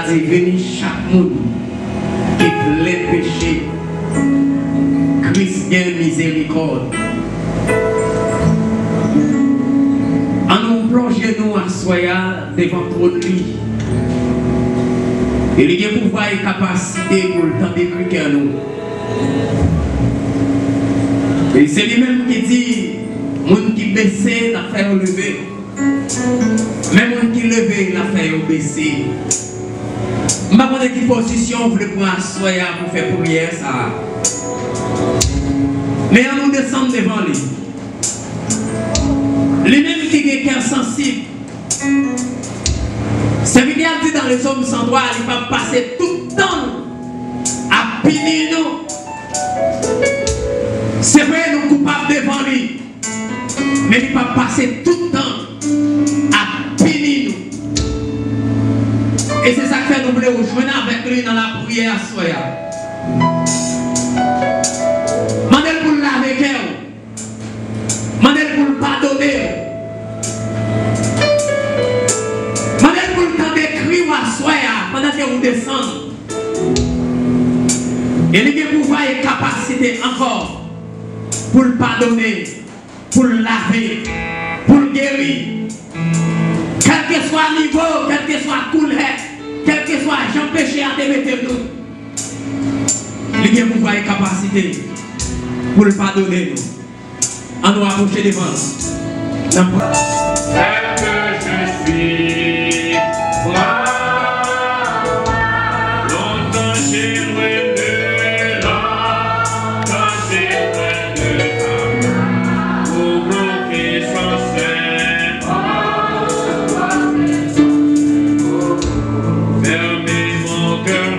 a dit venez chaque monde qui plein péché. Christ gagne miséricorde. En nous plonger nous à soya devant trop de lui. Et il y a pouvoir et capacité pour le temps d'écrire nous. Et c'est lui-même qui dit, monde qui baisse, la fait lever. Même monde qui levé, la fait baisser. Je ne sais pas quelle position vous voulez prendre à soya pour faire prière ça. Mais on nous descend devant lui. Lui-même qui est cœur sensible. C'est ce qu'il dit dans les hommes sans droit, il va passer tout le temps à punir nous. C'est vrai, nous coupables devant lui. Mais il va passer tout le temps à punir nous. Et c'est ça que nous voulons rejoindre avec lui dans la prière à soya. Mandez pour laver cœur. Mandez pour le pardonner. Mandez pour le temps d'écrire à soya pendant que vous descendez. Et il y a pouvoir et capacité encore pour le pardonner, pour le laver, pour le guérir. Quel que soit le niveau, quel que soit le couleur, quel que soit Jean péché à te mettre nous. Il y a pouvoir et capacité pour le pardonner nous. En nous approcher devant. Tel que je suis, moi, longtemps j'ai loin de là, quand j'ai loin de là, pour bloquer son sein, fermer mon cœur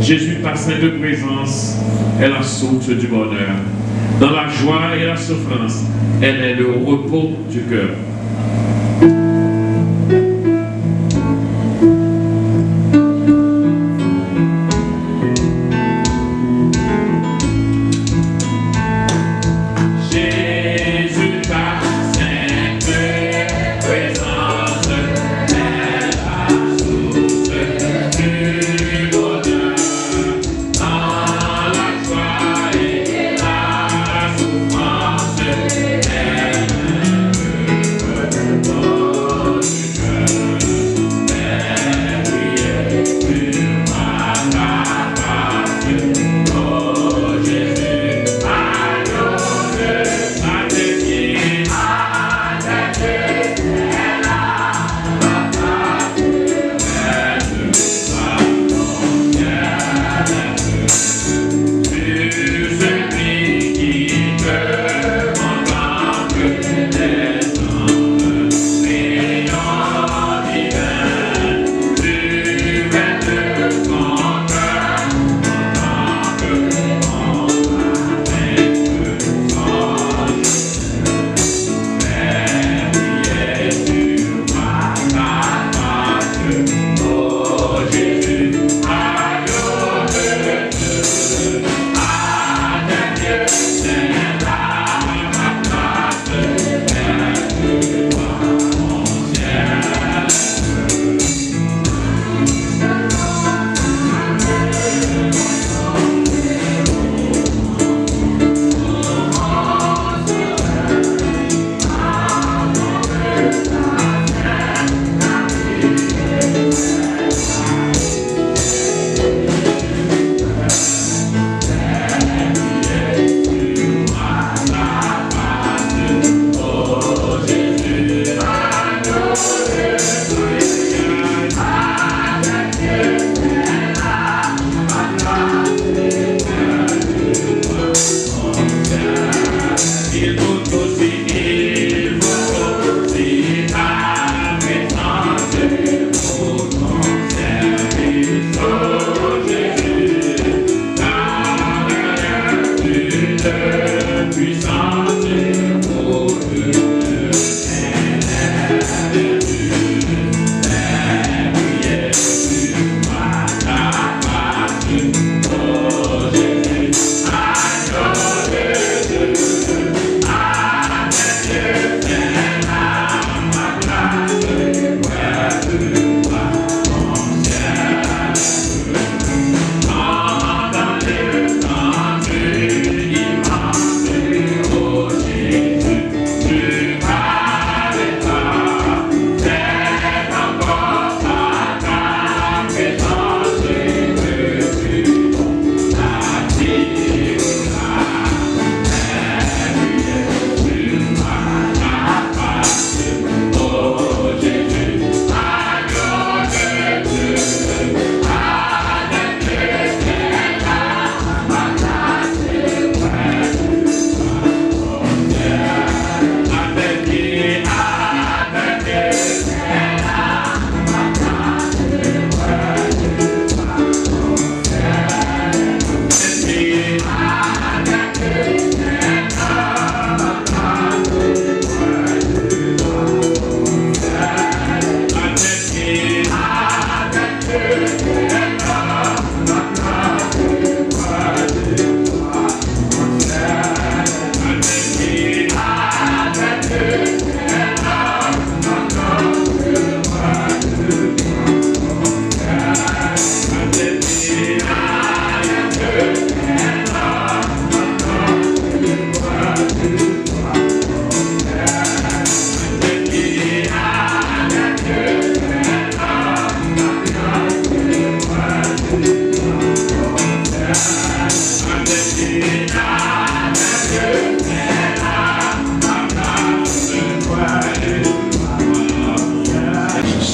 Jésus, ta sainte présence est la source du bonheur. Dans la joie et la souffrance, elle est le repos du cœur. Dans la joie et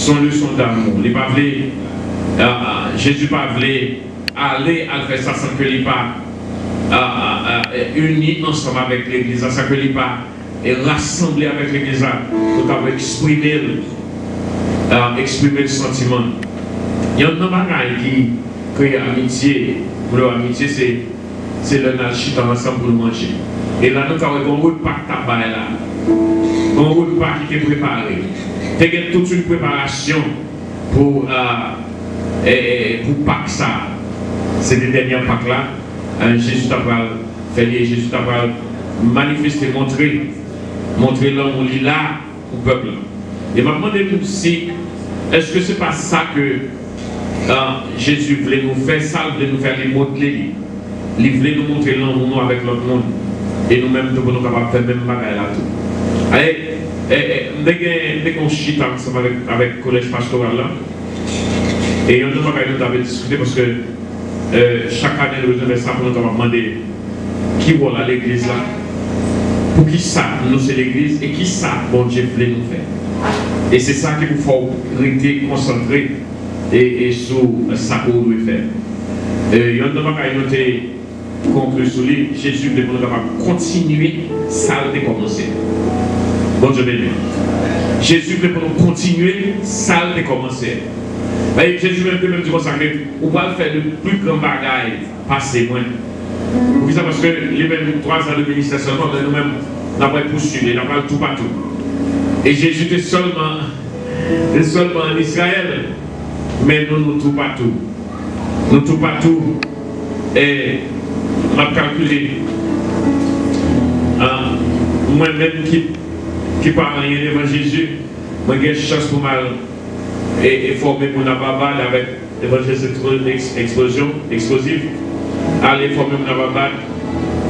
son leçon d'amour. Jésus pas voulait aller à faire ça sans que il pas uni ensemble avec l'église, sans que il pas rassemblé avec l'église pour exprimer le sentiment. Il y a un bagage qui crée amitié. Pour l'amitié, c'est le nachit ensemble pour manger. Et là, nous avons un repas tabac là. Un repas qui est préparé. Il y a toute une préparation pour Pâques ça. C'est les dernières Pâques là. Jésus t'a fait, Jésus t'a manifesté, montrer l'homme où il est là au peuple. Et maintenant, si est-ce que c'est pas ça que Jésus voulait nous faire, ça voulait nous faire les modeler. Il voulait nous montrer l'homme nous avec l'autre monde. Et nous-mêmes, nous sommes capables de faire même bagaille là tout. Allez, dès qu'on chita ensemble avec le collège pastoral là, et il y a deux bagailles nous avons discuté parce que chaque année nous avons ça pour nous demander qui va à l'église là, pour qui ça nous c'est l'église et qui ça bon Dieu voulait nous faire. Et c'est ça qu'il faut rester concentré et sur ça qu'on doit faire. Il y a deux bagailles nous conclu sur lui, Jésus voulait nous capable continuer ça a commencé. Bon Dieu béni. Jésus voulait pour nous continuer ça a commencé. Jésus même dit comme ça que on va faire le plus grand bagage passer moins. Vous savez parce que les mêmes 3 ans de ministère seulement, nous-mêmes n'avons pas poursuivi, nous n'avons pas tout partout. Et Jésus était seulement en Israël, mais nous tout partout. Nous tout partout. Et on a calculé moi-même qui parle rien devant Jésus, moi j'ai une chance pour mal et former mon ababad avec l'évangile explosif, aller former mon ababad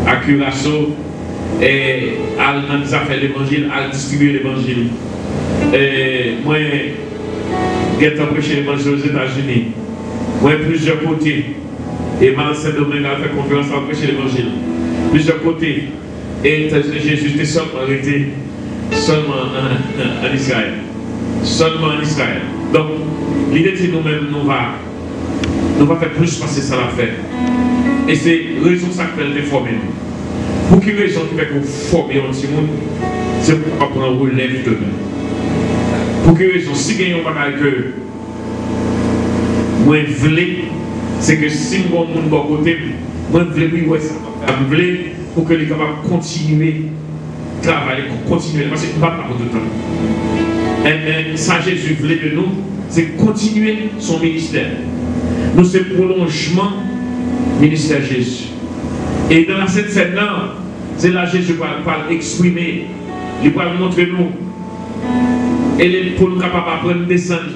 à Curaçao et aller dans des affaires d'évangile, aller distribuer l'évangile. Et moi j'ai prêché l'évangile aux États-Unis, moi plusieurs côtés. Et Saint-Domingue a fait conférence à prêcher l'évangile. Plusieurs côtés. Et Jésus était seulement en Israël. Seulement en Israël. Donc, l'idée c'est nous-mêmes, nous va faire plus passer ça la faire. Et c'est la raison ça que fait former nous. Pour quelle raison qui fait qu'on forme un petit monde, c'est pour apprendre un relève de nous. Pour quelle raison, si il y a un bagage que moi je voulais, c'est que si mon monde bon côté, moi je voulais ça. Je voulais pour que les capables continuer à travailler, continuer, parce que nous ne pas pour tout le temps. Et ça Jésus voulait de nous, c'est continuer son ministère. Nous c'est prolongement ministère Jésus. Et dans cette scène-là, c'est là Jésus va exprimer, il va montrer nous, et pour nous capables d'apprendre à descendre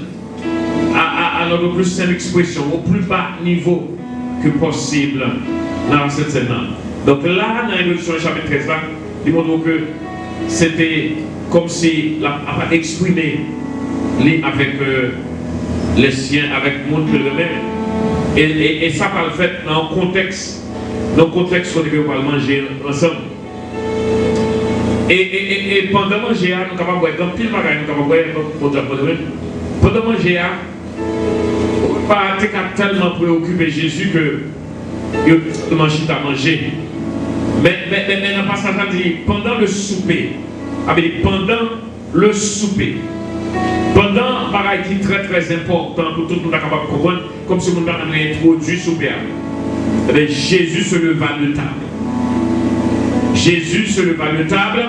à notre plus simple expression, au plus bas niveau que possible dans cette scène-là. Donc là, dans l'introduction du chapitre 13, là, il montre que c'était comme si il a exprimé avec les siens, avec le monde que lui-même. Et ça va le fait dans un contexte où on va manger ensemble. Et pendant manger, nous sommes capables de voir pile bagaille, nous sommes capables de voir pendant manger, on ne pas tellement préoccupé Jésus que il mange à manger. Mais dans le passage, on dit pendant le souper, pendant pareil qui est très très important pour tout le monde capable de comprendre, comme si on a introduit souper. Jésus se leva de table. Jésus se leva de table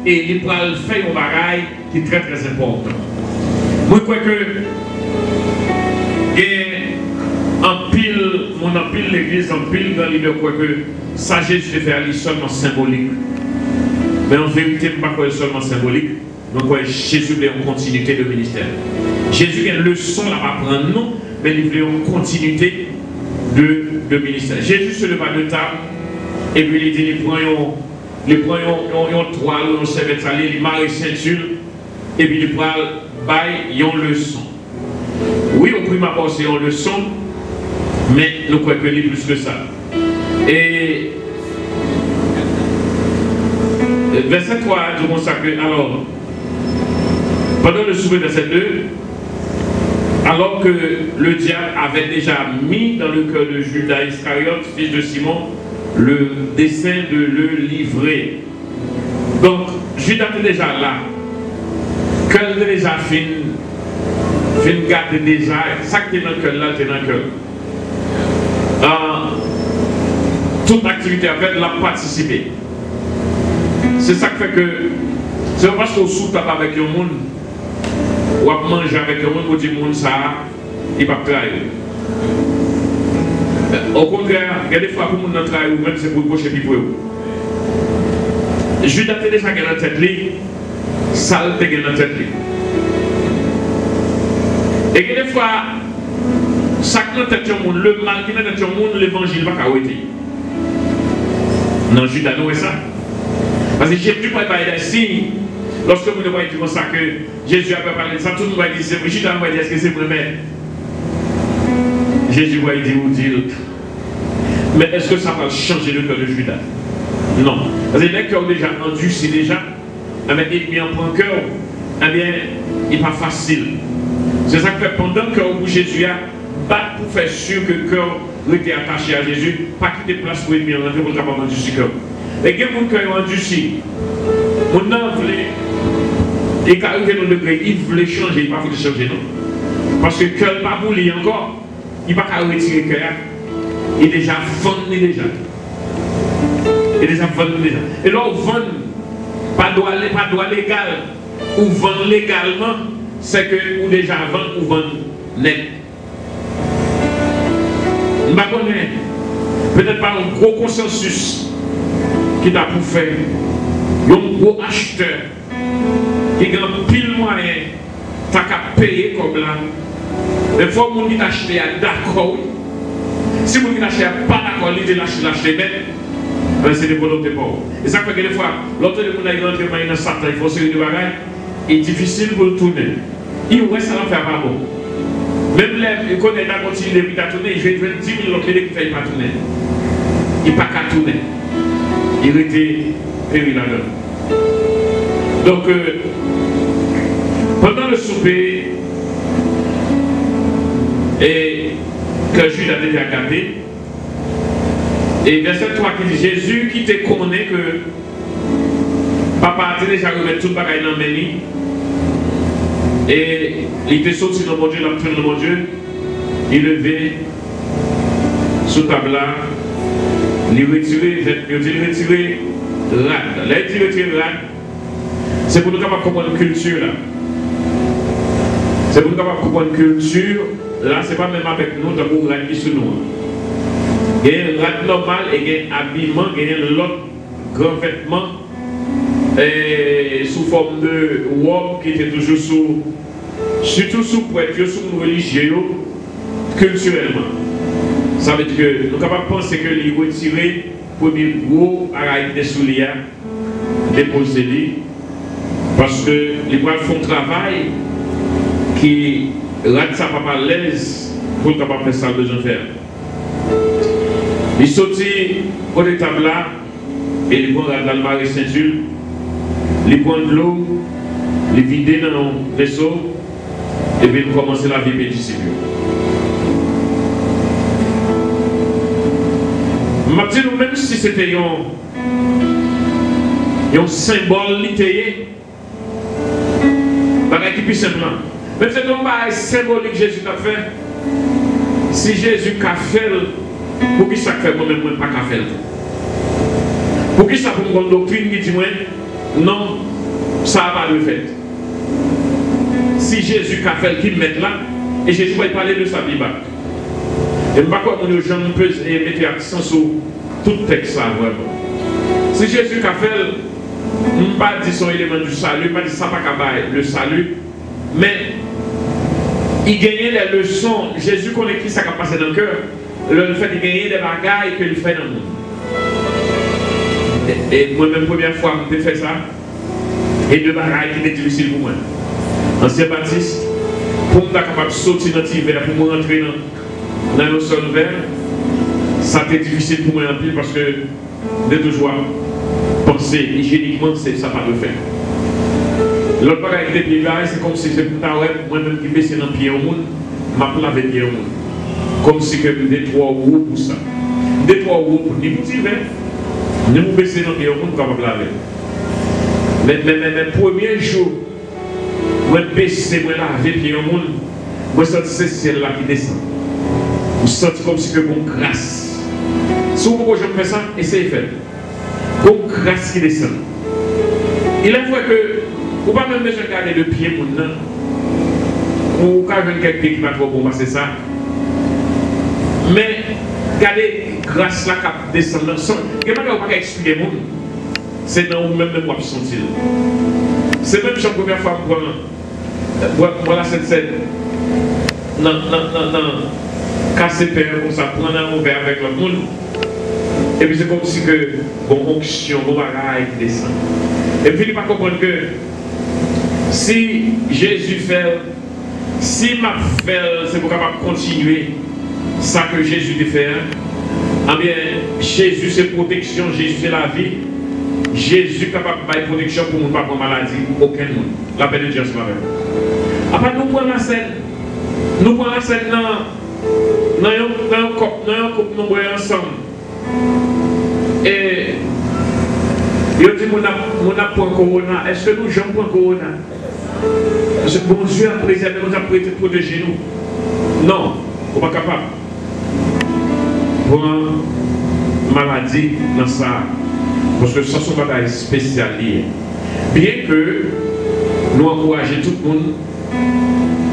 et il va faire un bagage qui est très très important. Moi je crois que en pile l'église, en pile dans l'idée, je crois que ça Jésus de faire seulement symbolique. Mais en vérité, je ne crois pas seulement symbolique. Donc Jésus voulait une continuité de ministère. Jésus a une leçon à apprendre nous, mais il voulait une continuité de ministère. Jésus se leva de table et puis il dit il prend une toile, une serviette salée, il marre ceinture et puis il prend une leçon. Oui, au premier abord c'est une leçon, mais nous croyons que c'est plus que ça. Et verset 3 du consacré, alors, pendant le souper, verset 2, Alors que le diable avait déjà mis dans le cœur de Judas Iscariote, fils de Simon, le dessein de le livrer. Donc, Judas était déjà là. Cœur était déjà fin garde déjà. Ça qui est dans le cœur là, c'est dans le cœur. Toute activité avec l'a participé. C'est ça qui fait que c'est pas parce qu'on soupe avec le monde ou à manger avec le monde pour dire monde ça, il va travailler. Au contraire, il y a des fois pour le monde travaille ou même c'est pour cocher puis pour eux. Judas a déjà gagné dans tête li, ça a gagné dans tête li. Et que des fois, ça qui est dans tête du monde, le mal qui est dans tête du monde, l'évangile va arrêter. Non, Judas, nous, c'est ça. Parce que Jésus ne peut pas parler d'un signe. Lorsque vous ne voyez comme ça que Jésus a parlé de ça, tout le monde va dire, c'est Judas va dire, est-ce que c'est pour le mettre? Jésus va dire, ou dire. Mais est-ce que ça va changer le cœur de Judas? Non. Parce que les cœurs déjà endurcis déjà, il met en point cœur, eh bien, il n'est pas facile. C'est ça que fait pendant que Jésus a battu pour faire sûr que le cœur était attaché à Jésus, pas quitter place pour lui rentrer pour le capable endurci cœur. Et qu'il y a mon cœur endurci, mon âme voulait, et quand il est dans le degré, il voulait changer, il ne va pas changer non. Parce que le cœur n'est pas bouli encore, il ne va pas retirer le cœur, il est déjà vendu déjà. Il est déjà vendu déjà. Et là, on vend, pas droit légal, ou vend légalement, c'est que ou déjà vend ou vend net. Je ne connais peut-être pas un gros consensus qui t'a pour faire un gros acheteur qui a un pile moyen t'as qu'à payer comme là. Des fois, mon qui t'a acheté à d'accord. Si mon qui t'a acheté à pas d'accord, il t'a l'acheté même, c'est des volontés pour vous. Et ça fait que des fois, l'autre de mon a rentré dans Satan, il faut se dire des bagages, il est difficile pour le tourner. Il ouais, ça va faire pas bon. Même les connaît la continuer, il va tourner, il va 10 000 l'autre qui fait pas tourner. Il n'a pas qu'à tourner. Il était péri là-dedans. Donc, pendant le souper, et que Judas a déjà gardé, et verset 3 qui dit Jésus qui te connaît que papa a déjà remis tout le bagage dans le menu, et il était sorti dans mon Dieu, l'entraîne de mon Dieu, il levait sous table là, il retirait rad. Là, il retire rad. C'est pour nous capables de comprendre la culture là. C'est pour nous capables de comprendre la culture. Là, c'est pas même avec nous, dans le rad qui sous nous. Il y a un rad normal et il y a un habillement, il y a l'autre grand vêtement sous forme de robe qui était toujours surtout sous prêtre, sous religieux, culturellement. Ça veut dire que nous sommes capables de penser que les retirer le premier gros arrêt des souliers, déposer les, parce que les bras font un travail qui rate ça pas à l'aise pour être capable de faire ça besoin de faire. Il sortit au table là et il prend dans le marais ceinture, il prend de l'eau, il vide dans le vaisseau et puis il commence la vie des disciples. Maintenant, même si c'était un symbole littéraire, bagage qui plus simple. Même si c'est un bagage symbolique que Jésus a fait, si Jésus a fait, pour qui ça fait moi-même, moi pas qu'à faire. Pour qui ça pour une doctrine qui dit non, ça va pas le faire. Si Jésus a fait, qui met là, et Jésus va parler de sa Bible. Et je ne sais pas comment les gens peuvent mettre l'accent sur tout texte ça vraiment. Si Jésus a fait, je ne vais pas dire son élément du salut, je ne vais pas dire ça pas le salut, mais il gagnait les leçons. Jésus connaît qui ça a passé dans le cœur. Le fait de gagner des bagailles qu'il fait dans le monde. Et moi-même, première fois que je fais ça, et deux bagailles qui étaient difficiles pour moi. Ancien Baptiste, pour me capable de sortir dans l'hiver, pour me rentrer dans le sol vert, ça a été difficile pour moi en pile parce que de toujours penser hygiéniquement, ça pas de faire. L'autre bagaille qui était plus c'est comme si c'est pour ta web, moi-même qui baisse dans le pied au monde, m'a lavé bien comme si que des trois roues pour ça. Des trois roues pour ni pour tirer, ni pour baisser dans le monde comme laver. Mais premier jour, moi baisser, moi laver bien au monde, moi sens c'est ciel là qui descend. Je sens comme si que bon grâce. Si vous pouvez faire ça, essayez de faire. Bon grâce qui descend. Il est vrai que vous ne pouvez pas même besoin de garder le pied pour nous. Ou quand il y a quelqu'un qui va trop bon passer ça. Mais regardez grâce là qui descend dans le sang. Il n'y a pas expliquer le monde. C'est dans vous-même pour sentir. C'est même la première fois que voilà cette scène. Non, casser peur comme ça, prendre un verre avec le monde. Et puis c'est comme si que bon onction, bon bagaille qui descend. Et puis il ne pas comprendre que si Jésus fait, si m'a fait, c'est pour capable continuer ça que Jésus te fait. Eh bien, Jésus c'est protection, Jésus c'est la vie. Jésus est capable de faire protection pour ne pas prendre maladie, aucun monde. La paix de Dieu c'est pareil. Après nous prenons la scène. Nous prenons la scène dans un couple nombreux ensemble. Et il dit, mon point corona, est-ce que nous j'en point corona? Parce que bon Dieu a préservé, nous a protégé nous. Non, on n'est pas capable. Pour une maladie dans ça, parce que ça sont des bagages spécialisés. Bien que nous encourageons tout le monde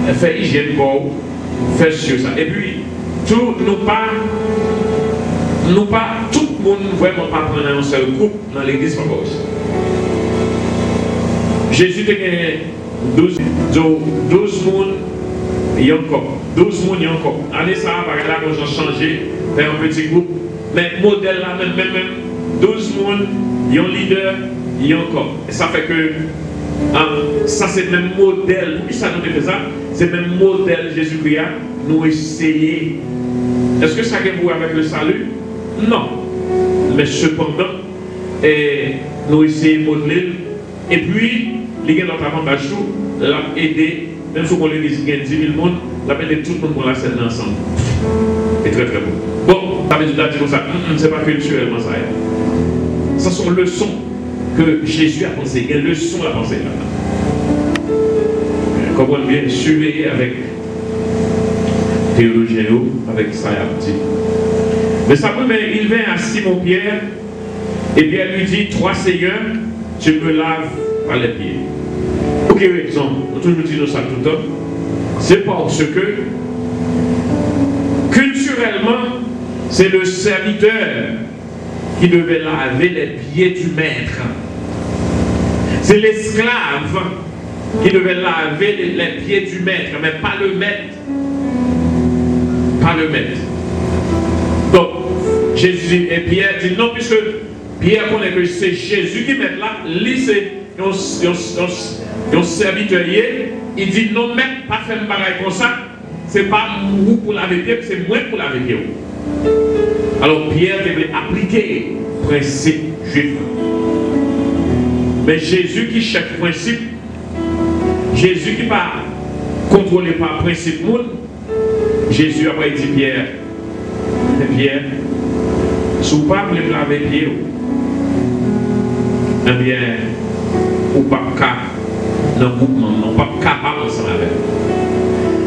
à faire hygiène pour faire sur ça. Et puis, tout nous pas tout le monde vraiment pas prendre un seul groupe dans l'église par rapport. Jésus a gagné 12 personnes et encore 12 personnes et encore. Année ça par là qu'on a changé vers un petit groupe, mais modèle là même 12 personnes, il y a un leader et encore. Et ça fait que ça c'est le même modèle. Pourquoi ça nous fait ça? C'est le même modèle Jésus-Christ nous essayer. Est-ce que ça a à voir avec le salut? Non. Mais cependant, nous essayons de modeler. Et puis, il y a notre avantage, l'a aider, même si on l'église il y a 10 000 personnes, l'a aider tout le monde pour la scène ensemble. C'est très très bon. Bon, ça veut dire comme ça, c'est pas culturellement ça. Ce sont les leçons que Jésus a pensé. Il y a une leçon à penser là. Comprenez bien, surveiller avec théologien, avec ça a dit. Mais ça peut, il vient à Simon-Pierre et Pierre lui dit, toi Seigneur, tu me laves par les pieds. Pour quelle raison? On toujours dit ça tout le temps. C'est parce que culturellement, c'est le serviteur qui devait laver les pieds du maître. C'est l'esclave qui devait laver les pieds du maître, mais pas le maître. Pas le maître. Donc, Jésus et Pierre dit non, puisque Pierre connaît que c'est Jésus qui met là, lui c'est un serviteur, il dit non, maître, pas faire un bagage comme ça, c'est pas vous pour laver pied, c'est moi pour laver pied. Alors Pierre devait appliquer le principe juif. Mais Jésus qui cherche principe, Jésus qui ne pas contrôlé par principe monde, Jésus a dit Pierre, Pierre, si vous ne pouvez pas laver les pieds, eh bien, vous ne pouvez pas dans le mouvement, vous ne pouvez pas capable ensemble avec.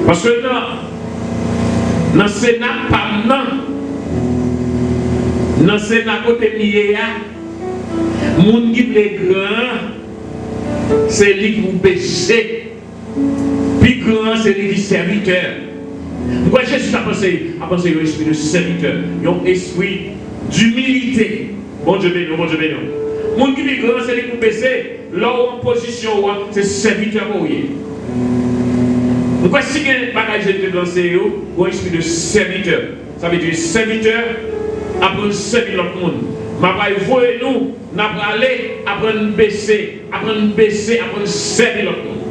Parce que dans le Sénat, pas dans le Sénat, côté lié, les gens qui les grands, c'est lui qui vous baissez. Puis grand, c'est lui qui serviteur. Pourquoi Jésus a pensé à l'esprit de serviteur, un esprit d'humilité. Bon Dieu béni, bon Dieu béni. Les gens qui les grands, c'est lui qui vous baissez. Là où en position, c'est serviteur pour vous. Pourquoi si un bagage de lancer un esprit de serviteur, ça veut dire serviteur après servir l'autre monde. Ma paille voyez-nous, n'a pas aller apprendre baisser, apprendre servir l'autre monde.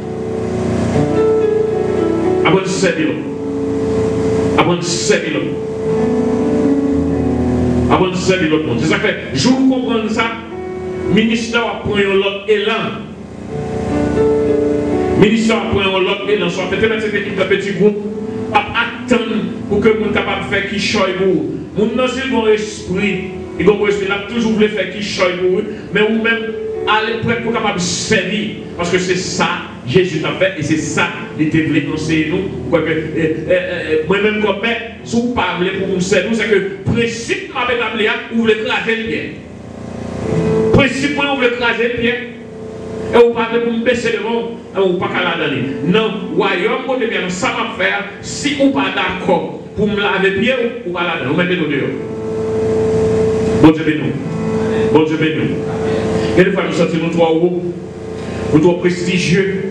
Apprendre servir l'autre. Apprendre servir l'autre. Apprendre servir l'autre monde. C'est ça que je vous comprends ça. Ministère prend l'autre élan. Ministère prend l'autre élan. Soit peut-être cette équipe de petits groupes, pour que nous capable de faire qui choisit pour vous. Nous c'est bon esprit, et bon esprit là toujours voulu faire qui choisit pour vous, mais vous même allez prêt pour capable de servir parce que c'est ça Jésus a fait et c'est ça qu'il était voulu enseigner nous. Moi-même comme maître, si vous parlez pour nous servir, c'est que le principe m'a établi, vous voulez craser le pied. Principe, vous voulez craser le pied. Et vous parlez pour me baisser devant, vous ne pouvez pas la donner. Non, royaume, vous devez ça m'a faire. Si vous n'êtes pas d'accord pour me laver le pied, vous ne pouvez pas la donner. Vous mettez le dehors. Bon Dieu béni. Bon Dieu béni. Et des fois, nous sentons nous trois hauts, nous trois prestigieux,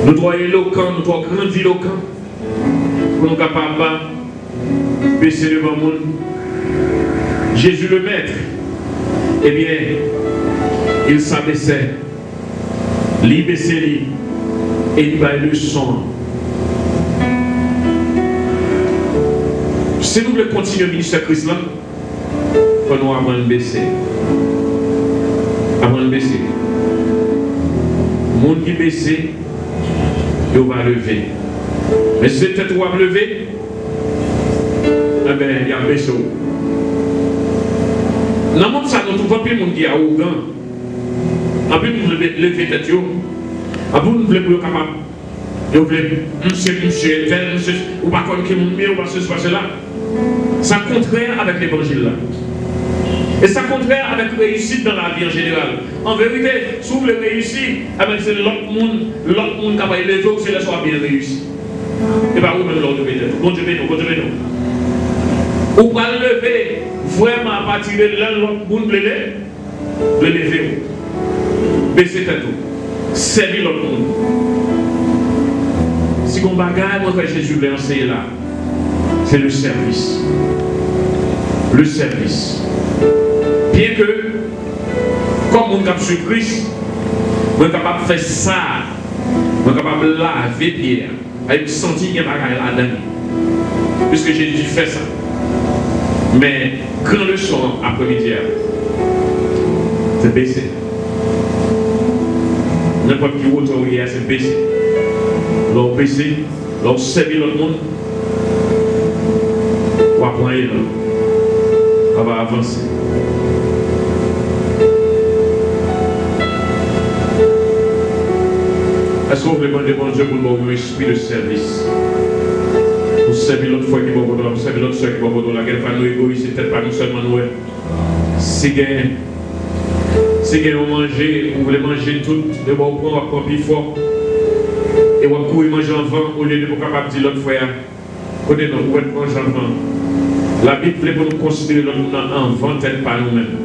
nous trois éloquents, nous trois grandiloquents, pour nous capables de baisser devant le monde. Jésus le Maître, eh bien, il s'abaissait, il baissait, et il va le son. Si nous voulons continuer le ministère Christ, il faut nous avoir baisser. Avant de baisser. Le monde qui baisse, il va lever. Mais si c'est peut-être où va lever, eh bien, il y a un baissé. Dans le monde, ça, nous trouvons plus le monde qui est arrogant. En plus, nous voulons lever tête. En plus, nous voulons capable. Nous voulons, monsieur, ou pas comme qui est mieux, ou pas ce, pas cela. C'est contraire avec l'évangile là. Et c'est contraire avec réussite dans la vie en général. En vérité, si vous voulez réussir, c'est l'autre monde qui va élever, c'est là soit bien réussi. Et pas vous-même l'autre de peut-être. Bon Dieu béni, bon Dieu béni. Vous pouvez lever vraiment à partir de là, l'autre monde de lever. Baisser tête. Servir l'autre monde. Si on bagaille, moi que Jésus l'a enseigné là, c'est le service. Le service. Bien que, comme on est sur Christ, on est capable de faire ça, on est capable de laver Pierre, avec sentir qu'il y a un là-dedans. Puisque Jésus fait ça. Mais, grand leçon après-midi, c'est baisser. N'importe qui autorité, c'est baisser. L'on baisser, l'on servir l'autre monde, on va prendre là. On va avancer. Est-ce que vous voulez demander bon Dieu pour nous un esprit de service? Pour servir l'autre fois qui va vous donner, pour servir l'autre soeur qui va vous donner, la guerre pas nous égoïstes, c'est peut-être pas nous seulement nous. Si vous mangez, vous voulez manger tout, de vous prendre plus fort. Et vous pouvez manger en vent au lieu de vous capable de dire l'autre fois. Côté nous, vous pouvez manger en vent. La Bible voulait pour nous considérer l'autre en vent, tel pas nous-mêmes.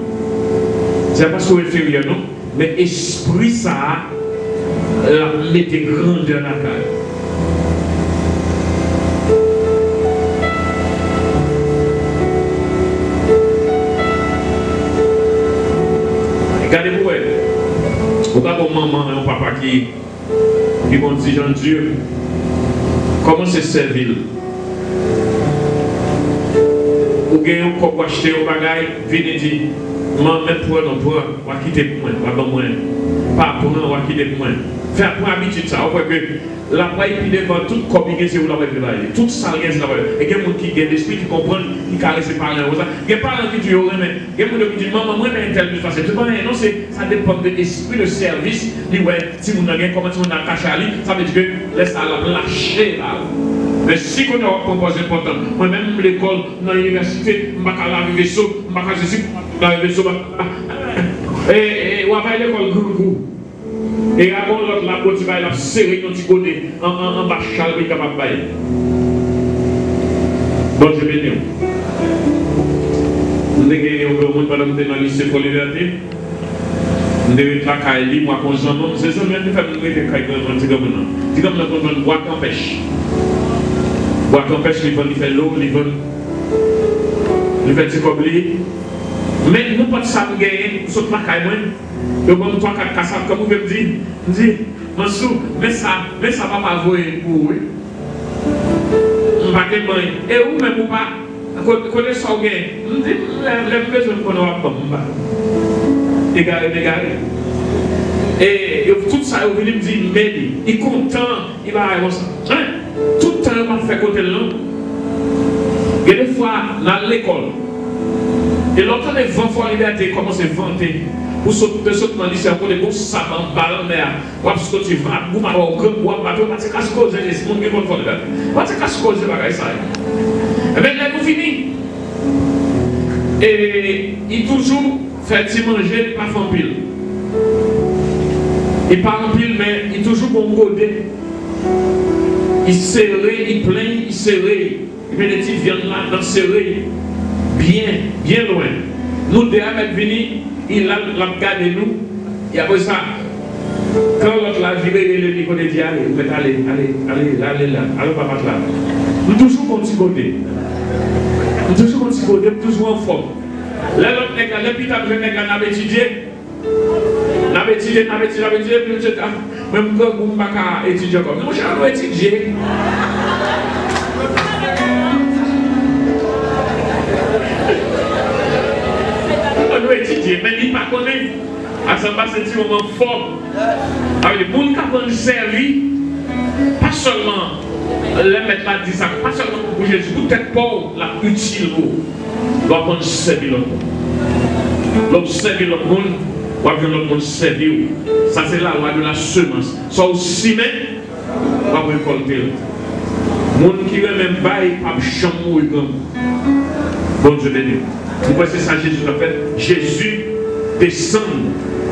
C'est parce qu'on est inférieur, non? Mais esprit ça, la mettez grandeur dans la carte. Regardez-vous, vous avez un maman et un papa qui vont dire, Jean Dieu, comment c'est servir? Ou gagnez un cop acheter un bagage, venez dire, maman, prends, on va quitter pour moi, pas pour nous, on va quitter pour moi. Faire pour habitude ça, on voit que la paille qui devant toute copie, c'est où la paille de toute ça, c'est la paille. Et il y a des gens qui ont l'esprit qui comprennent, qui caressent les parents. Il y a des parents qui disent, il y a des gens qui disent, maman, moi, je vais faire ça. Non, ça dépend de l'esprit de service. Si vous n'avez pas comment on a caché à lui, ça veut dire que laisse ça lâcher là. Mais si on a un propos important, moi-même, l'école, dans l'université, je ne vais pas laver le vaisseau, je ne vais pas laver le vaisseau. Et on va à l'école, gourou. Et avant l'autre, la boîte va la serrer dans le petit côté, en bas chal, il est capable de bailler. Bon, je vais dire. Nous avons gagné au monde pendant que nous sommes dans le lycée pour liberté. Nous avons travaillé libre, moi, quand j'en ai. C'est ça, nous avons fait des cailles dans le petit comme maintenant. C'est comme nous avons boîte en pêche. Boîte en pêche, ils vont faire l'eau, ils vont faire des cobliers. Mais nous ne pouvons pas gagner, nous sommes pas cailles. Et comme toi, comme vous me dites, Mansou, mais ça va pas jouer pour vous. On va gagner. Et vous même pas, quand ça gagne, on dit, les besoins qu'on a pas. Égaré. Et tout ça, vous venez me dire, mais il est content, il va avoir ça. Tout le temps, il va faire côté là. Et des fois, dans l'école, et l'autre des vents fois liberté commence à vanter. Pour sauter dans le lycée, pour les gosses, ça va en ballon, mais parce que tu vas, vous m'avez au grand bois, vous m'avez casse cause, c'est mon qui va faire. Vous m'avez casse cause, c'est ça. Et bien, là, nous finissons. Et il toujours fait manger, pas en pile. Il pas en pile, mais il toujours bon godé. Il serré, il plaint, il serré. Et bien, les petits viennent là, dans serré. Bien loin. Nous, deux, avec Vini, il a regardé nous. Et après ça, quand l'autre l'a viré, il a dit, allez, là. Alors, papa, là. Nous toujours comme petit côté. Nous toujours comme petit côté, toujours en forme. Là, l'autre nègre, les petits après nègre, on a étudié. On a étudié, puis on a même quand on n'a pas étudié comme ça. Moi, j'ai étudié. On doit étudier, mais il ne connaît pas. À ce moment-là, c'est un moment fort. Avec les gens qui ont servi, pas seulement les mettre là, dit ça, pas seulement pour Jésus, tout est pauvre, la utile, doit prendre servir l'autre monde. L'autre servir l'autre monde, ou bien l'autre monde servir. Ça, c'est la loi de la semence. Soit aussi même, on va récolter. Les gens qui ne même pas, ils ne peuvent pas changer. Bon Dieu béni. Pourquoi c'est ça Jésus a fait? Jésus descend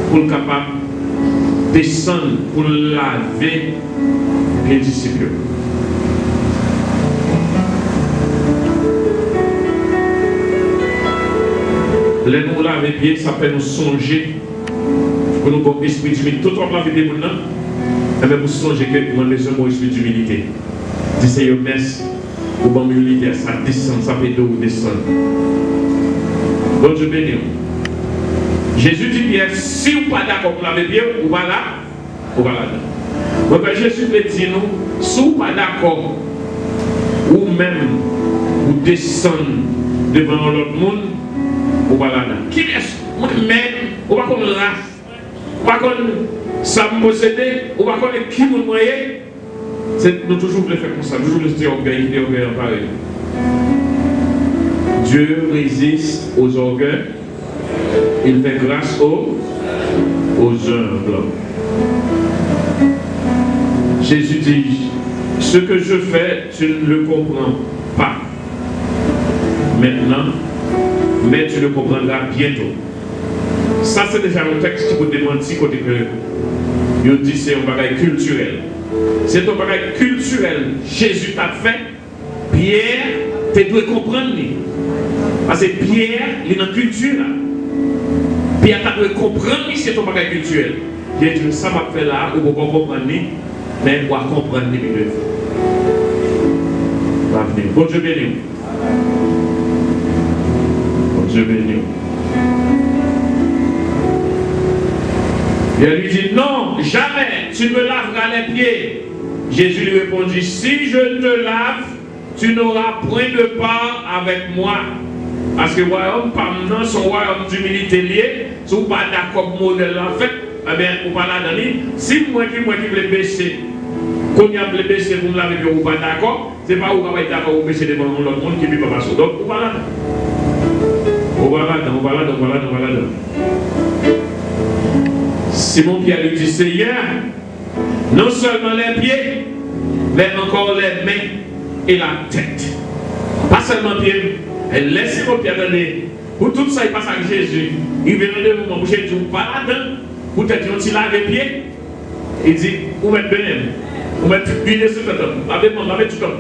pour le capable, descend pour laver les disciples. Les nous laver bien, ça fait nous songer pour nous avoir esprit d'humilité. Tout le monde laver des gens, mais vous songez que nous avons besoin d'un esprit d'humilité. Dis Seigneur, merci pour bon humilité, ça descend, ça fait d'eau descendre. Bon Dieu béni. Jésus dit bien, si vous n'êtes pas d'accord pour laver bien, vous va là. Donc Jésus veut dire nous, si vous n'êtes pas d'accord, ou même vous descendez devant l'autre monde, vous va là. Qui est-ce? Moi-même, vous ne va pas connaître race, vous ne va pas connaître ça me posséder, vous ne va pas connaître qui vous moyen. Nous toujours voulons faire comme ça, toujours le dire orgueil, qui est orgueil en pareil. Dieu résiste aux orgueils, il fait grâce aux humbles. Jésus dit, ce que je fais, tu ne le comprends pas maintenant, mais tu le comprendras bientôt. Ça, c'est déjà un texte qui vous démentit côté que il dit c'est un bagage culturel. C'est un bagage culturel. Jésus t'a fait, Pierre, tu dois comprendre. Parce que Pierre, il est dans la culture. Pierre, tu dois comprendre c'est ton bagage culturel. J'ai dit, ça m'a fait là, ou vous comprendre, mais on va comprendre les deux. Bon Dieu béni. Bon Dieu béni. Et elle lui dit, non, jamais, tu ne me laveras les pieds. Jésus lui répondit, si je te lave, tu n'auras point de part avec moi. Parce que le royaume, par maintenant, son royaume d'humilité lié, si vous n'êtes pas d'accord avec le modèle en fait, eh bien, vous parlez dans lui. Si moi qui veux baisser, quand il y a le baisser, vous me l'avez dit, vous n'êtes pas d'accord, c'est pas vous qui êtes d'accord, vous baisser devant l'autre monde qui ne peut pas passer. Donc, vous parlez là. Vous parlez là. Simon Pierre lui dit, Seigneur, non seulement les pieds, mais encore les mains et la tête. Pas seulement pieds. Elle laisse Simon Pierre donner. Pour tout ça, il passe avec Jésus. Il vient de moment où Jésus pas là-dedans. Peut-être qu'il a les pieds. Il dit, vous mettez bien. Vous mettez bien sur le temps. Lavez tout le temps.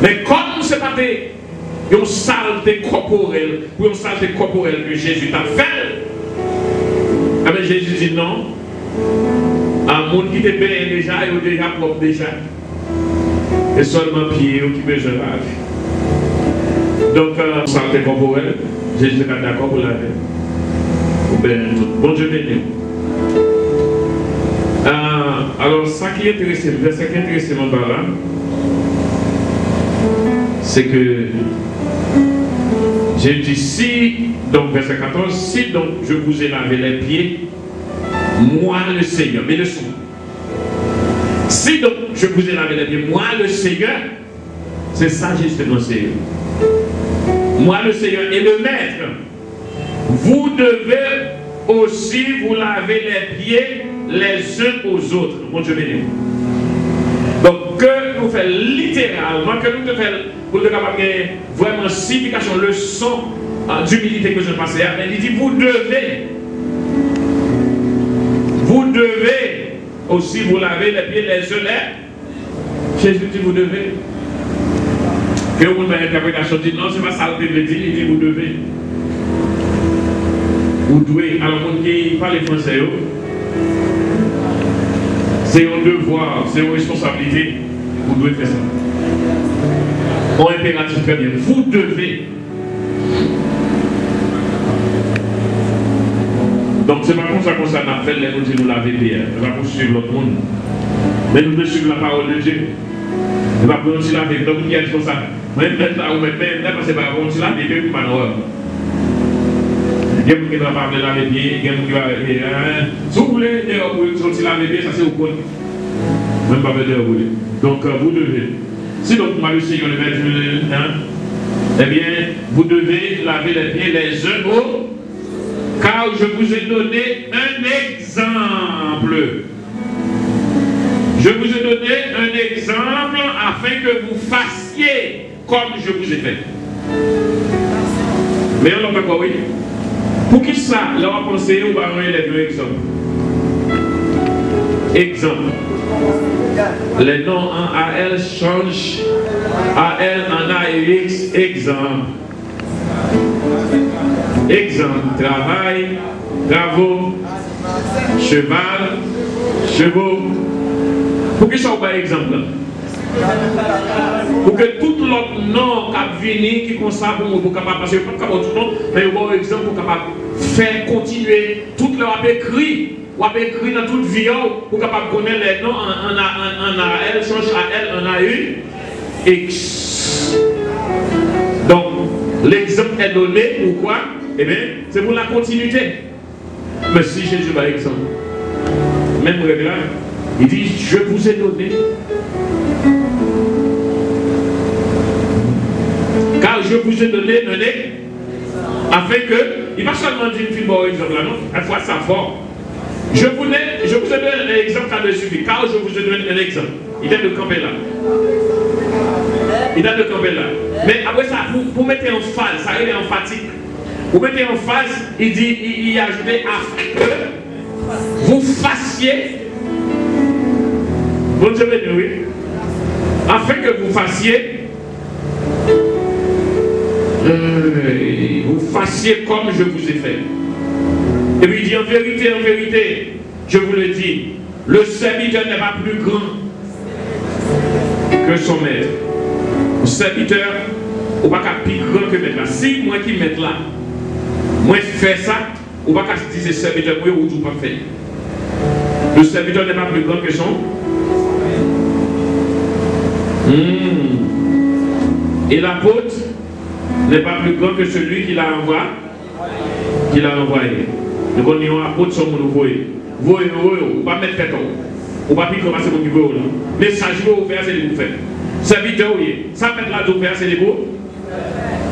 Mais comme ce n'est pas une saleté corporelle, ou une saleté corporelle que Jésus t'a fait, mais Jésus dit non. Un monde qui te paye déjà, il est déjà propre déjà. Et seulement pied qui besoin de laver. Donc, saleté corporelle, Jésus est d'accord pour laver. Bon Dieu béni. Alors, ça qui est intéressant, le verset qui est intéressant par là, c'est que Jésus dit, si, donc verset 14, si donc je vous ai lavé les pieds, moi le Seigneur, mais le son. Si donc je vous ai lavé les pieds. Moi, le Seigneur, c'est ça justement, Seigneur. Moi, le Seigneur et le Maître, vous devez aussi vous laver les pieds les uns aux autres. Mon Dieu béni. Donc, que nous faisons littéralement, que nous faisons pour le capable vraiment signification, leçon d'humilité que je passe. Il dit, vous devez aussi vous laver les pieds les uns les. Jésus dit, vous devez. Que vous m'avez interprétation dit, non, c'est pas ça le dit, il dit, vous devez. Vous devez. Alors, on qui parle français, c'est un devoir, c'est une responsabilité. Vous devez faire ça. En impératif, très bien. Vous devez. Donc, c'est pas comme ça qu'on a fait les nous nous laver les pieds. On va pas suivre l'autre monde. Mais nous devons suivre la parole de Dieu. On va pas nous laver. Donc, il y a dit comme ça. Même là, on met même là, parce que c'est pas bon, on laver les pieds pour pas nous. Il y a qui ne va pas laver les pieds, il y a qui va. Si vous voulez sortir laver les pieds, ça c'est au compte. Même pas besoin de vous. Donc, vous devez. Si donc, moi, le Seigneur le Maître, eh bien, vous devez laver les pieds les uns aux. Car je vous ai donné un exemple. Je vous ai donné un exemple afin que vous fassiez comme je vous ai fait. Mais on n'a pas quoi, oui. Pour qui ça, là, on va penser, on va envoyer les deux exemples. Exemple. Les noms en AL changent. AL en AX, exemple. Exemple, travail, travaux, cheval, chevaux. Pour qui ça, on va exemple? Pour que tout l'autre nom qui vient, qui comme ça, pour vous capable passer, pas capable tout le monde, mais vous avez exemple pour capable faire continuer tout le monde écrit. Ou avez écrit dans toute vie pour capable connaître les noms en AL, change AL, en AU, X. Donc, l'exemple est donné, pourquoi? Eh bien, c'est pour la continuité. Mais si Jésus par exemple, même règle, il dit, je vous ai donné. Car je vous ai donné un exemple, afin que, il va seulement dire une fille, bon exemple là, non, il faut ça fort. Je vous ai donné un exemple qui a suffit, car je vous ai donné un exemple. Il est de camper là. Il est de camper là. Mais après ça, pour mettre en phase, ça il est emphatique. Vous mettez en phase, il dit, il a ajouté afin que vous fassiez. Bon Dieu béni, oui. Afin que vous fassiez. Vous fassiez comme je vous ai fait. Et puis il dit en vérité, je vous le dis, le serviteur n'est pas plus grand que son maître. Le serviteur, on va pas plus grand que maître là. Si moi qui mets là, moi fais ça, on va pas dire c'est serviteur, moi ou tout pas fait. Le serviteur n'est pas plus grand que son. Et l'apôtre n'est pas plus grand que celui qui l'a envoyé. Donc on dit un apôtre sur mon envoyé. Vous ne pas mettre tête ou pas plus commencer mon niveau là. Message vous faire c'est vous faire. Serviteur oui. Ça mettre là tout faire c'est les beaux.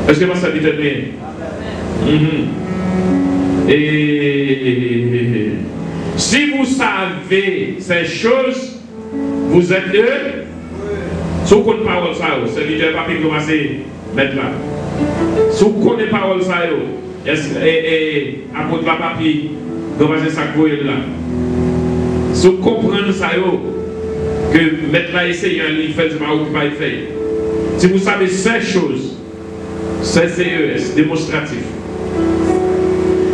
Est-ce que pas serviteur rien? Et si vous savez ces choses, vous êtes heureux. Si vous connaissez parole ça, serviteur pas plus commencer mettre là. Si vous connaissez parole ça, et apôtre papa puis commencer ça là. Si vous comprenez ça, que mettre là essayer il fait pas ou pas il fait. Si vous savez ces choses, c'est CES démonstratif.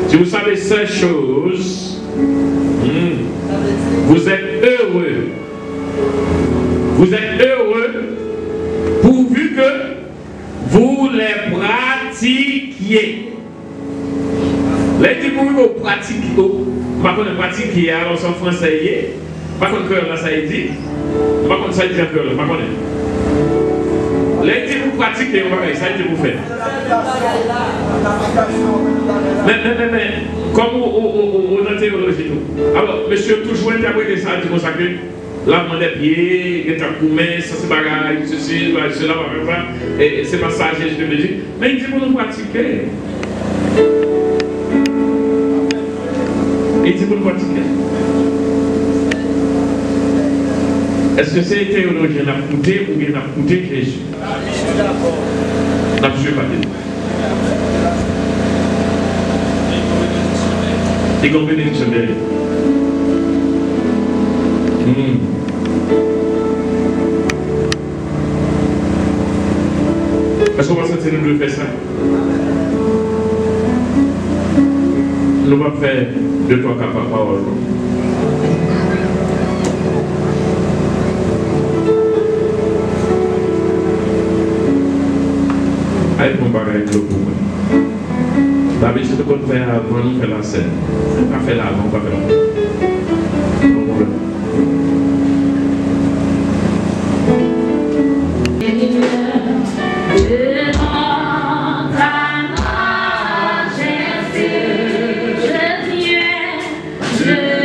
Si vous savez ces choses, vous êtes heureux. Vous êtes heureux pourvu que vous les pratiquiez. Les dit pour vous pratiquer, pas qu'on pratiquer alors en français, pas qu'on cœur là ça dit, pas qu'on ça dit en cœur là, pas qu'on les dit vous pratiquer, ça dit vous faire. Mais comme on a théologie, alors monsieur toujours interpréter ça dit consacré. lavement des pieds, il est à coumer, ça c'est bagaille, ceci, cela, et c'est pas ça, je me dis. Mais il dit pour nous pratiquer. Il dit pour nous pratiquer. Est-ce que c'est théologie n'a coûté ou bien n'a coûté Jésus? Je suis d'accord. N'a pas dit. Et comme bénédiction derrière. Est-ce qu'on va sentir nous devons faire ça? Nous ne pouvons pas faire 2-3 cas par parole. Allez, mon bagage est pour moi. D'habitude, on fait avant, on fait la scène. On va faire là avant, on va faire là. Bleu,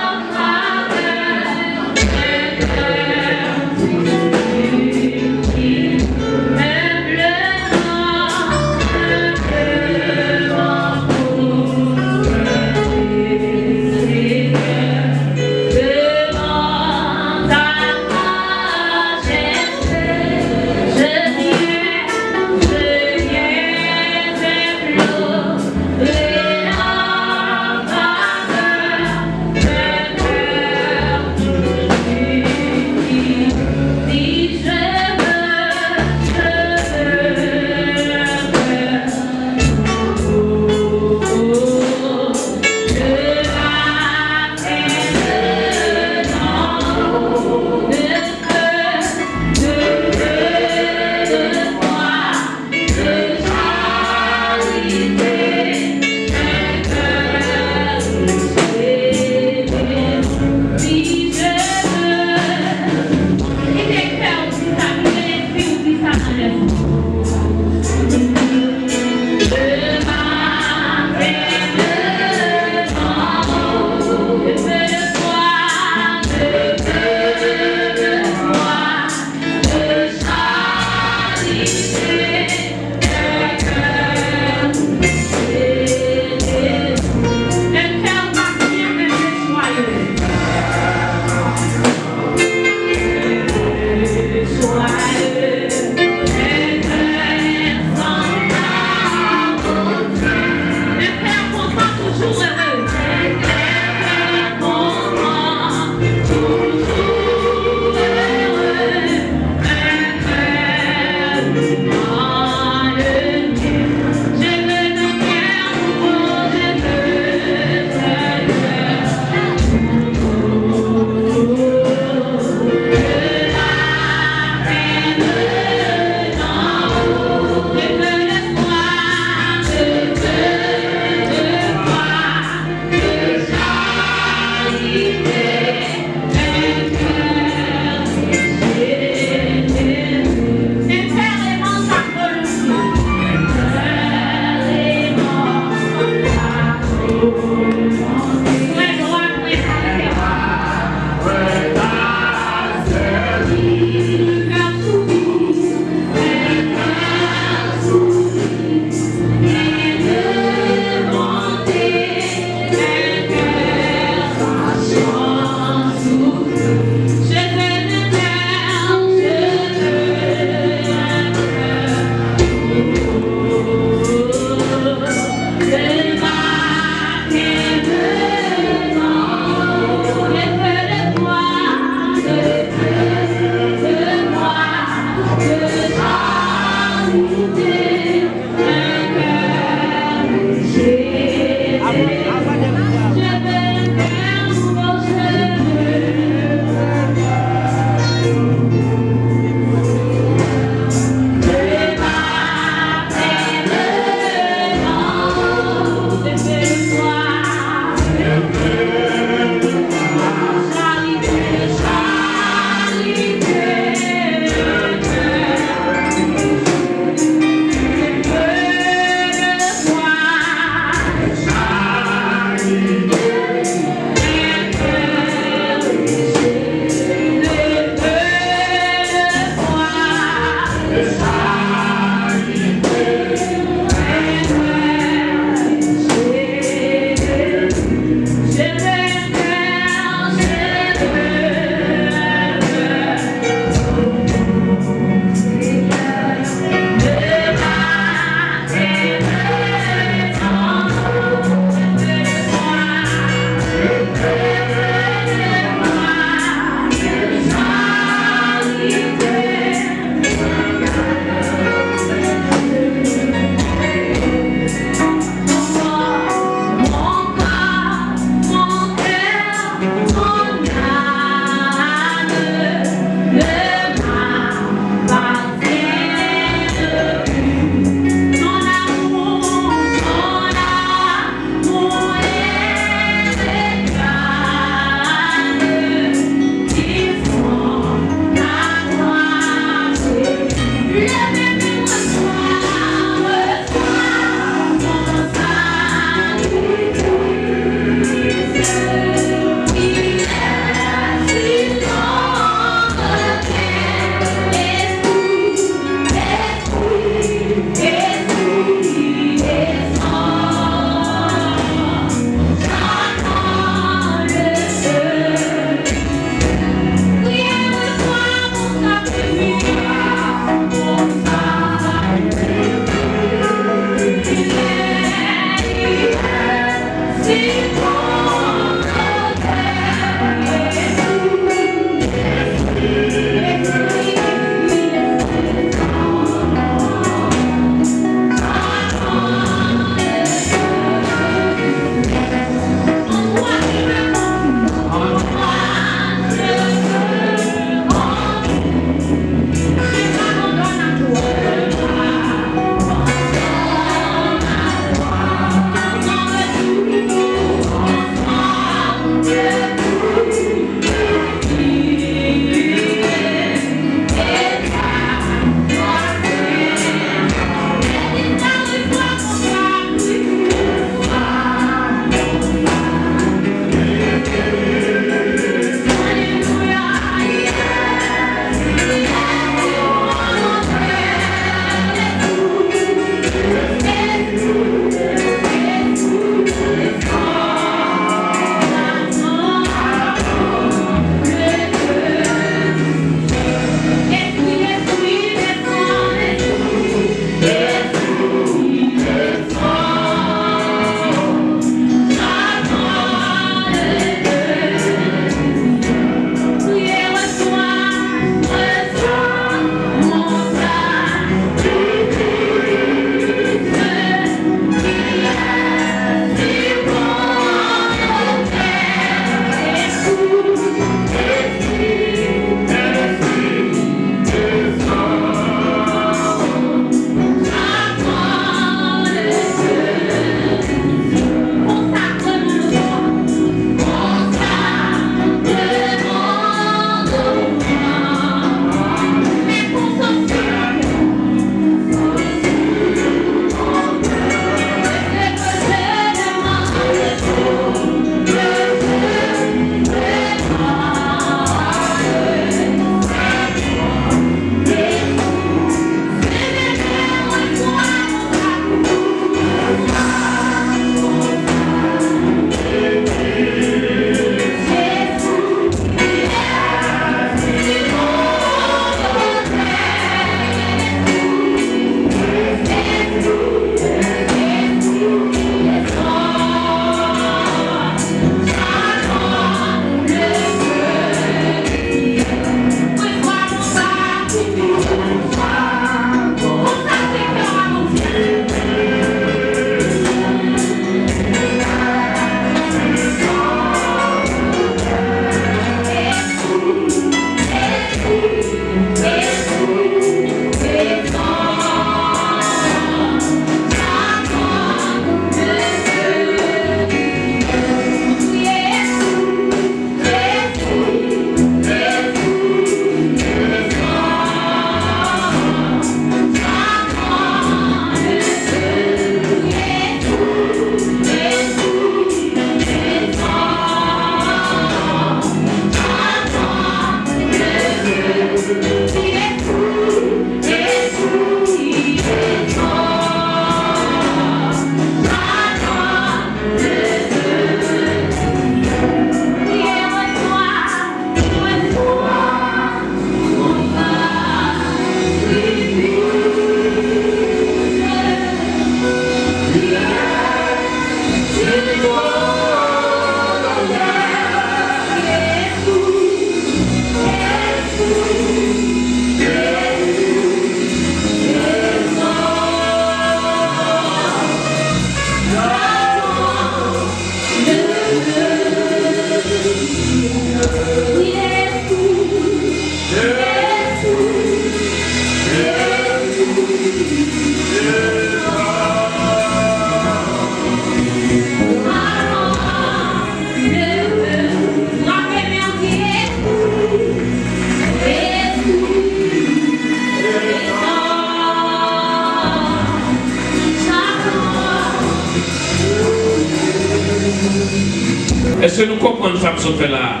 Est-ce que nous comprenons ça que fait là?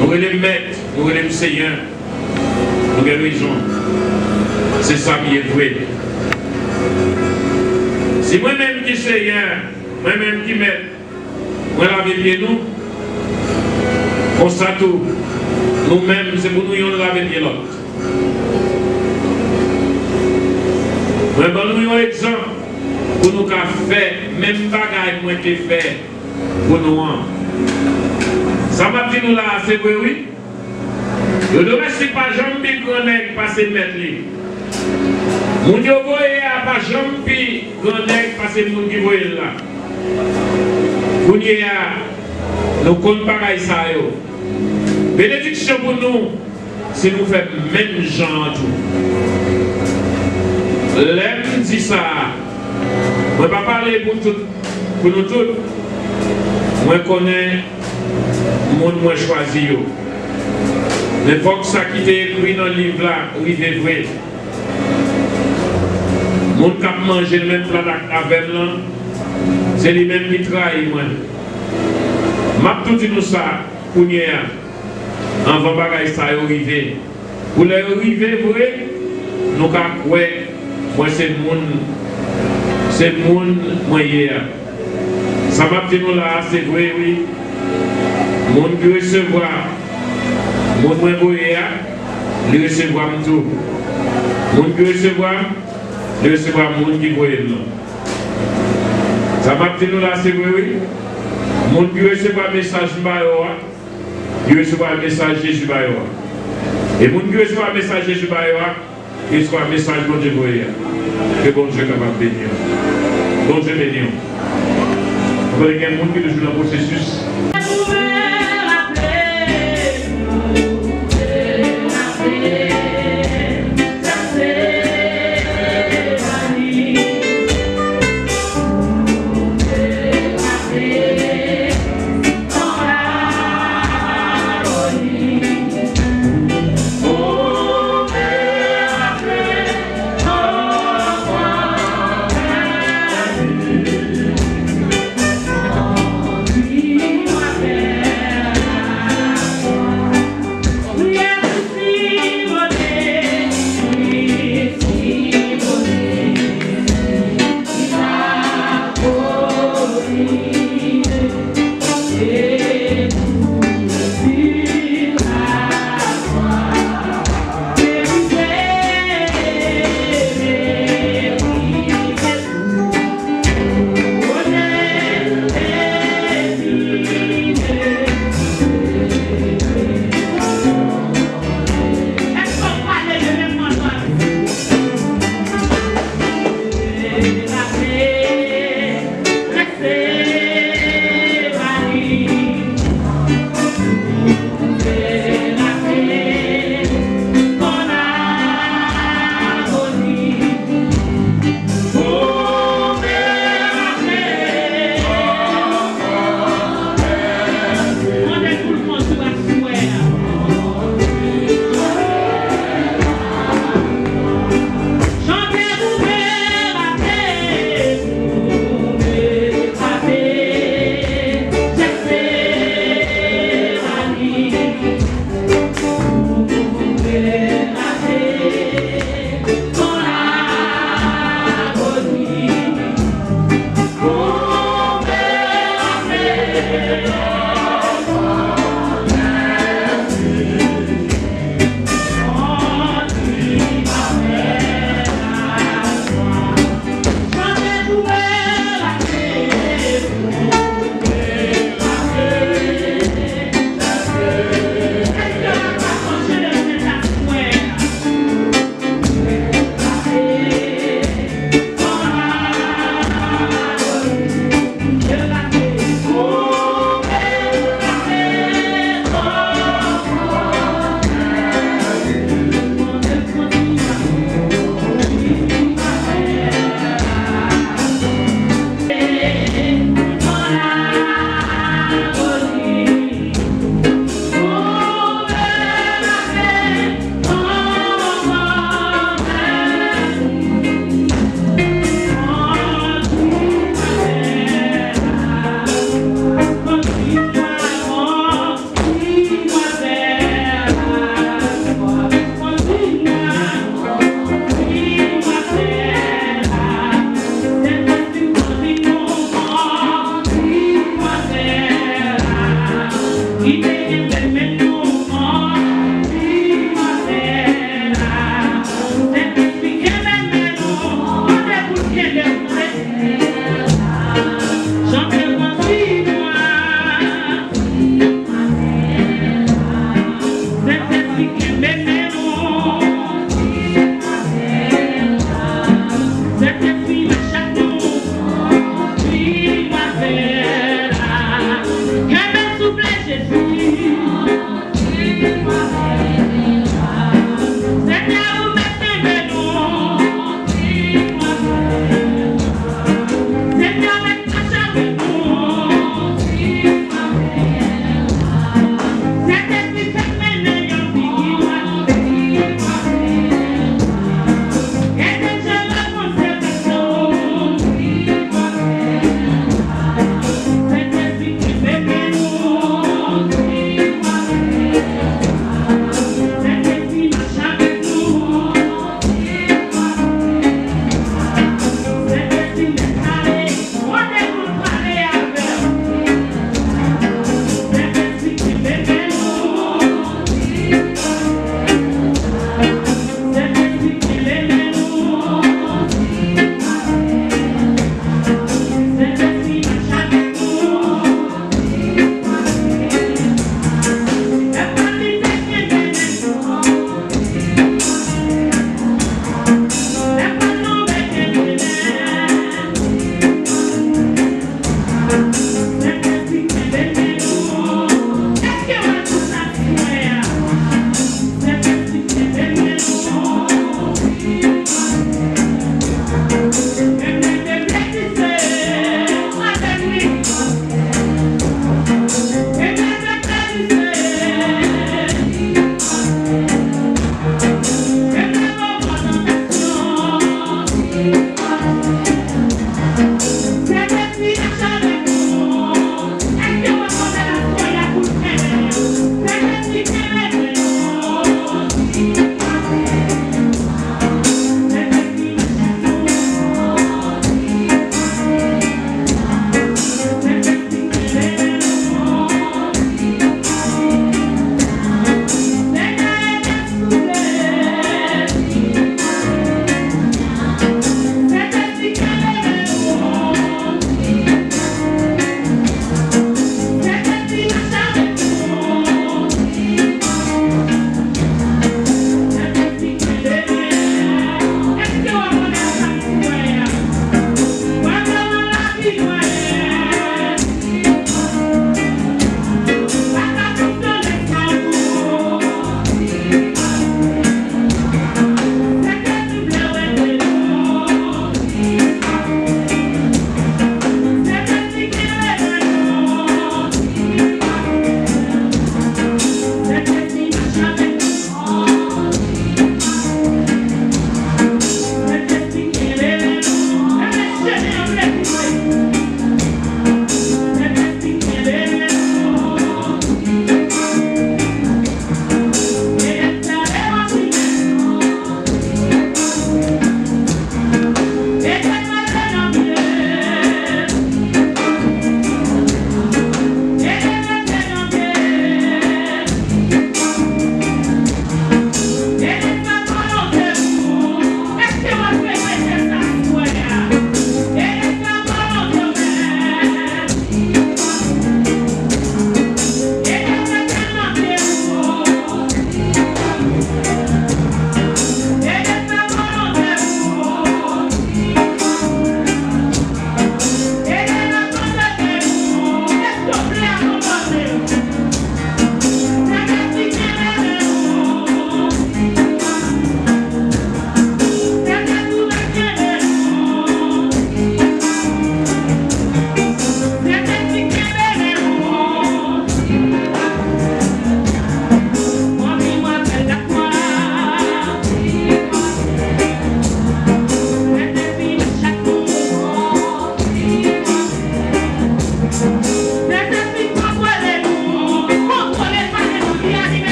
Nous voulons mettre, nous voulons Seigneur, nous avons raison. C'est ça qui est vrai. Si moi-même qui Seigneur, moi-même qui mets, moi laver pied nous, on s'attend tout. Nous-mêmes, c'est pour nous laver pied l'autre. Moi, nous un exemple pour nous faire même bagaille moi qui fait pour nous. Ça m'a dit nous là, c'est vrai, oui. Je ne reste pas jamais grand passer mettre lui. Mon yo voye a pas jamais grand passer mon qui voye là. Pour nous compte bagaille ça yo. Bénédiction pour nous, c'est nous faire même genre tout. L'aime dit ça. Je ne vais pas parler pour nous tous. Moi, je connais le monde que je choisi. Mais il faut que ça qui est écrit dans le livre là, oui, c'est vrai. Le monde qui a mangé le même plat avec moi, c'est lui-même qui trahit moi. Je vais tout dire ça pour nous. Avant de ça arriver. Pour les arriver, nous avons quoi? Moi, c'est le monde. C'est le monde moyen. Ça m'a dit nous là, c'est vrai, oui. Le monde qui recevoir, le monde moyen, il recevoir tout. Le monde qui recevoir, il recevoir le monde qui voit là. Ça m'a dit nous là, c'est vrai, oui. Le monde qui recevoir le message, il recevoir le message de Jésus. Et le monde qui recevoir le message de Jésus, il reçoit le message de Dieu. Que bon Dieu est capable de bénir. Bon Dieu bénir. Vous voyez qu'il y a un monde qui est toujours dans le processus. Yeah.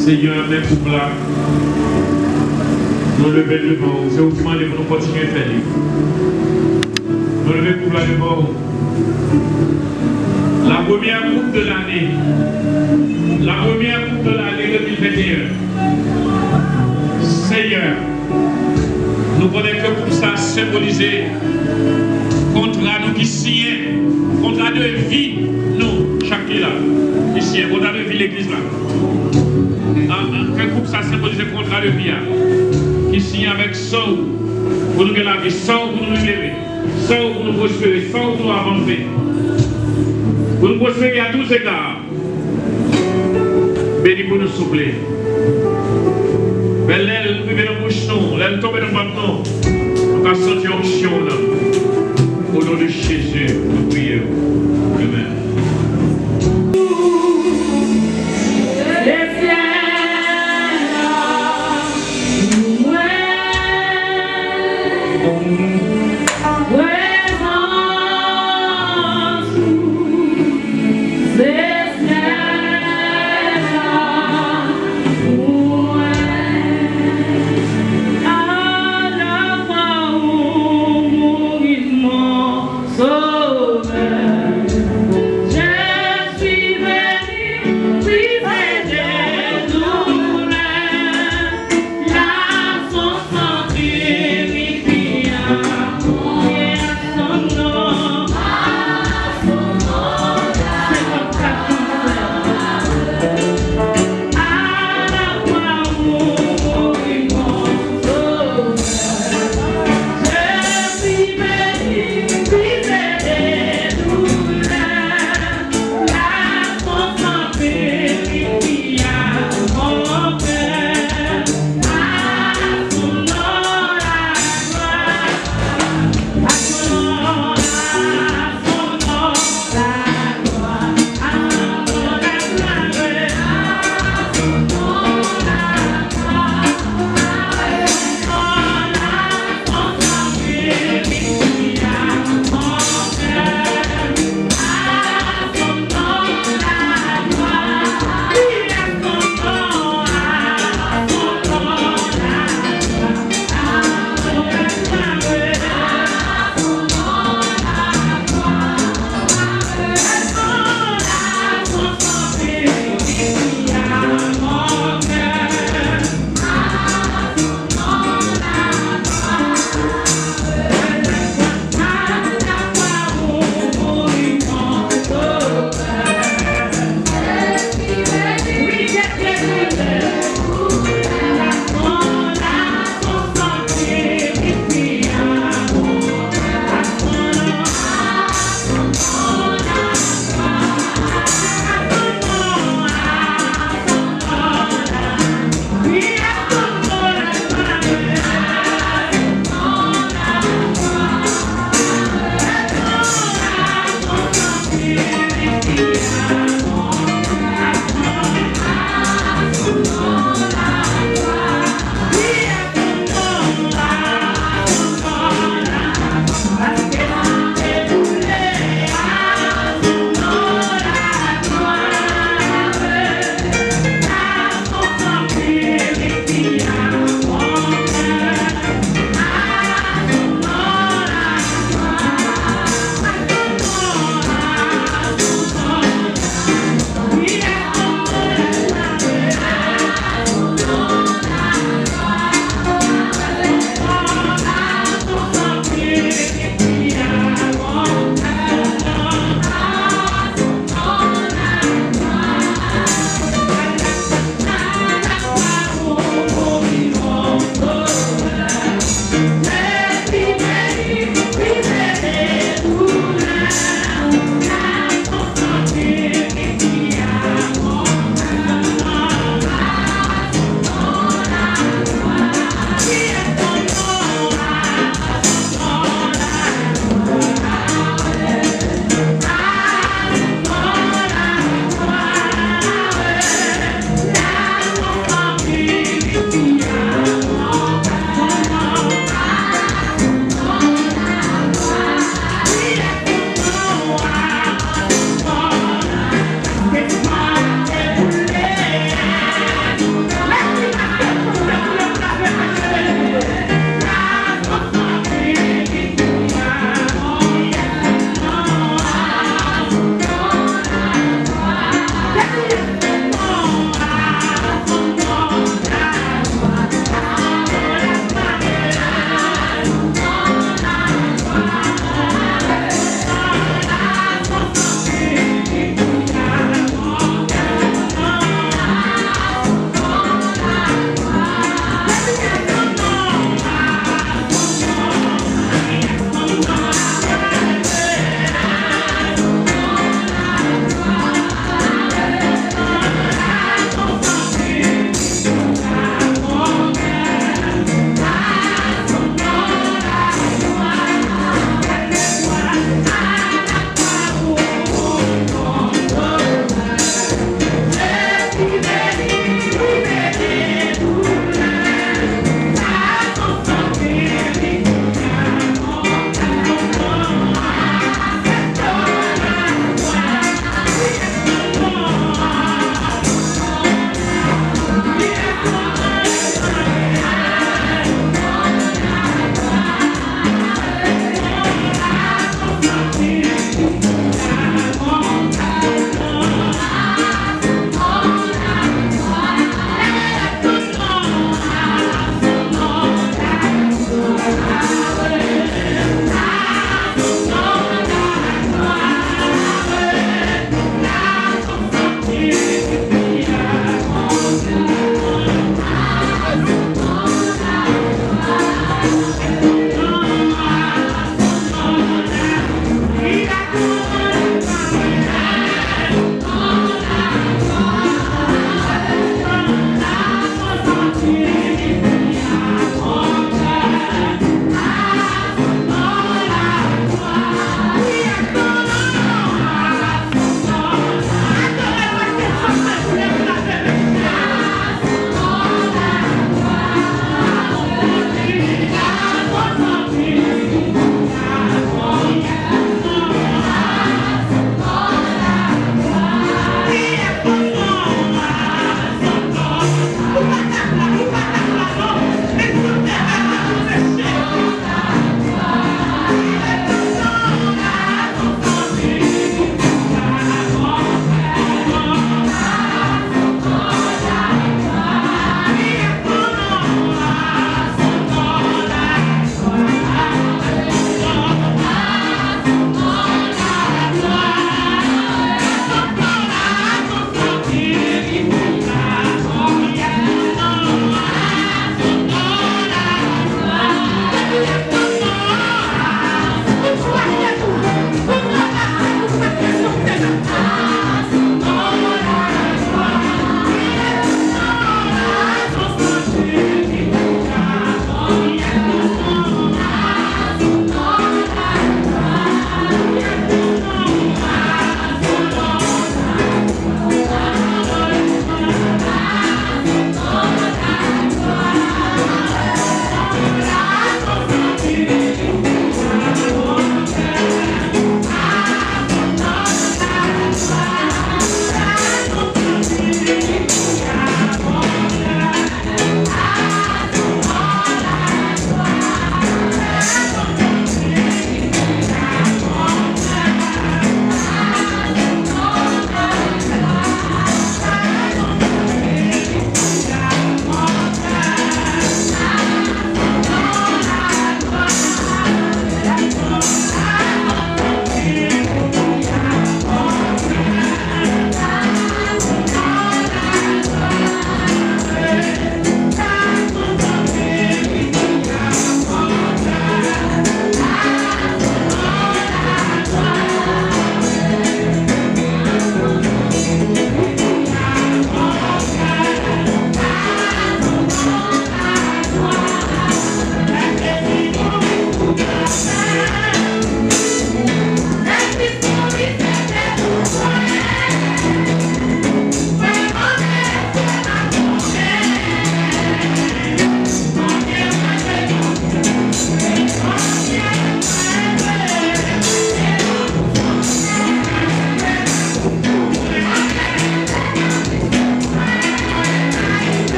Seigneur, même pour là, nous lever devant vous. C'est vous qui demandez pour nous continuer à faire. Nous lever pour là devant vous. La première coupe de l'année. La première coupe de l'année 2021. Seigneur, nous connaissons que pour ça symboliser contrat nous qui signe, contrat de vie, nous, chacun là, qui signe, contrat de vie l'église là. Que pour ça symboliser contrat de vie, qui signe avec sang pour nous la vie, sang pour nous libérer, sang pour nous prospérer, sang pour nous avancer. Pour nous prospérer à tous égards. Béni pour nous souffler. Mais l'aile nous dans le bouche, l'aile tombe dans le bâton. Nous avons senti l'onction. Au nom de Jésus, nous prions. Amen.